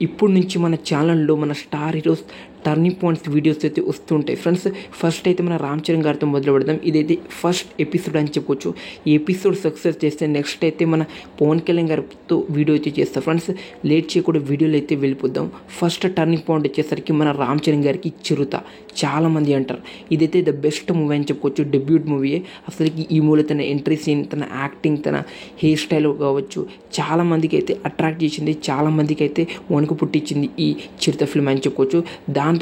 ఇప్పుడు నుంచి మన ఛానల్లో మన star heroes turning points videos అయితే వస్తుంటాయి ఫ్రెండ్స్. ఫస్ట్ అయితే మన రామ్ చరణ్ గారితో మొదలు పెడదాం. ఇదైతే ఫస్ట్ ఎపిసోడ్ అని చెప్పుకోవచ్చు. ఈ ఎపిసోడ్ సక్సెస్ చేస్తే నెక్స్ట్ అయితే మన పవన్ కళ్యాణ్ గారితో వీడియో అయితే చేస్తాం ఫ్రెండ్స్. లేట్ చేయకుండా వీడియోలో అయితే వెళ్ళిపోద్దాం. ఫస్ట్ టర్నింగ్ పాయింట్ వచ్చేసరికి మన రామ్ చరణ్ గారికి చిరుత. చాలామంది అంటారు ఇదైతే ద బెస్ట్ మూవీ అని చెప్పుకోవచ్చు. డెబ్యూట్ మూవీయే. అసలుకి ఈ మూవీలో తన ఎంట్రీ సీన్, తన యాక్టింగ్, తన హెయిర్ స్టైల్ కావచ్చు చాలామందికి అయితే అట్రాక్ట్ చేసింది, చాలామందికి అయితే వణుకు పుట్టించింది ఈ చిరుత ఫిల్మ్ అని చెప్పుకోవచ్చు. దాంతో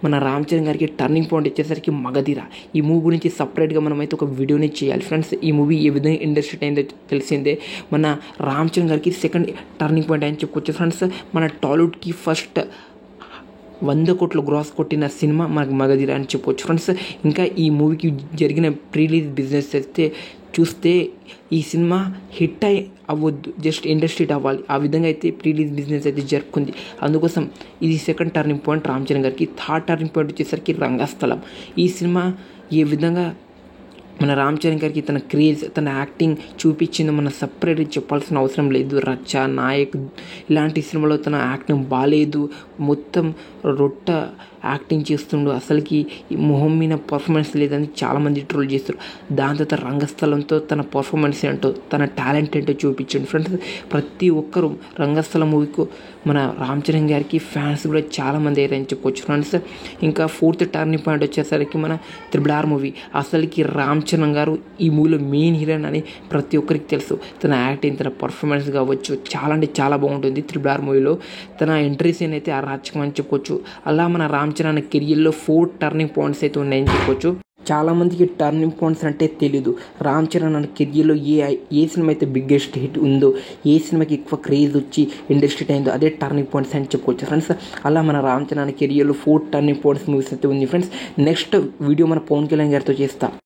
మన రామ్ చరణ్ గారికి టర్నింగ్ పాయింట్ వచ్చేసరికి మగధీర. ఈ మూవీ గురించి సపరేట్గా మనమైతే ఒక వీడియోనే చేయాలి ఫ్రెండ్స్. ఈ మూవీ ఏ విధంగా ఇండస్ట్రీ అయిందో తెలిసిందే. మన రామ్ చరణ్ గారికి సెకండ్ టర్నింగ్ పాయింట్ అని చెప్పుకోవచ్చు ఫ్రెండ్స్. మన టాలీవుడ్కి ఫస్ట్ 100 కోట్ల గ్రాస్ కొట్టిన సినిమా మనకు మగధీర అని చెప్పవచ్చు ఫ్రెండ్స్. ఇంకా ఈ మూవీకి జరిగిన ప్రీలీజ్ బిజినెస్ అయితే చూస్తే ఈ సినిమా హిట్ అవ్వద్దు, జస్ట్ ఇండస్ట్రీ హిట్ అవ్వాలి. ఆ విధంగా అయితే ప్రీలీజ్ బిజినెస్ అయితే జరుపుకుంది. అందుకోసం ఇది second turning point Ram Charan గారికి. థర్డ్ టర్నింగ్ పాయింట్ వచ్చేసరికి రంగస్థలం. ఈ సినిమా ఏ విధంగా మన రామ్ చరణ్ గారికి తన క్రేజ్, తన యాక్టింగ్ చూపించిందో మనం సపరేట్గా చెప్పాల్సిన అవసరం లేదు. రచ్చ, నాయక్ ఇలాంటి సినిమాలో తన యాక్టింగ్ బాగాలేదు, మొత్తం రొట్ట యాక్టింగ్ చేస్తుండు, అసలుకి మొహం మీద పర్ఫార్మెన్స్ లేదని చాలామంది ట్రోల్ చేస్తారు. దాని తర్వాత రంగస్థలంతో తన పర్ఫార్మెన్స్ ఏంటో, తన టాలెంట్ ఏంటో చూపించండి ఫ్రెండ్స్. ప్రతి ఒక్కరూ రంగస్థలం మూవీకు మన రామ్ చరణ్ గారికి ఫ్యాన్స్ కూడా చాలామంది అయ్యారని చెప్పుకోవచ్చు ఫ్రెండ్స్. ఇంకా ఫోర్త్ టర్నింగ్ పాయింట్ వచ్చేసరికి మన RRR మూవీ. అసలుకి రామ్ చరణ్ గారు ఈ మూవీలో మెయిన్ హీరోయిన్ అని ప్రతి ఒక్కరికి తెలుసు. తన యాక్టింగ్, తన పర్ఫార్మెన్స్ కావచ్చు చాలా అంటే చాలా బాగుంటుంది. RRR మూవీలో తన ఎంట్రీ సీన్ అయితే అరాచకం అని చెప్పుకోవచ్చు. అలా మన రామ్ చరణ్ కెరియర్లో 4 టర్నింగ్ పాయింట్స్ అయితే ఉన్నాయని చెప్పుకోవచ్చు. చాలామందికి టర్నింగ్ పాయింట్స్ అంటే తెలీదు. రామ్ చరణ్ అన్న కెరియర్లో ఏ సినిమా అయితే బిగ్గెస్ట్ హిట్ ఉందో, ఏ సినిమాకి ఎక్కువ క్రేజ్ వచ్చి ఇండస్ట్రీ అయిందో అదే టర్నింగ్ పాయింట్స్ అని చెప్పుకోవచ్చు ఫ్రెండ్స్. అలా మన రామ్ చరణ్ కెరియర్లో 4 టర్నింగ్ పాయింట్స్ మూవీస్ అయితే ఉంది ఫ్రెండ్స్. నెక్స్ట్ వీడియో మన పవన్ కళ్యాణ్ గారితో చేస్తా.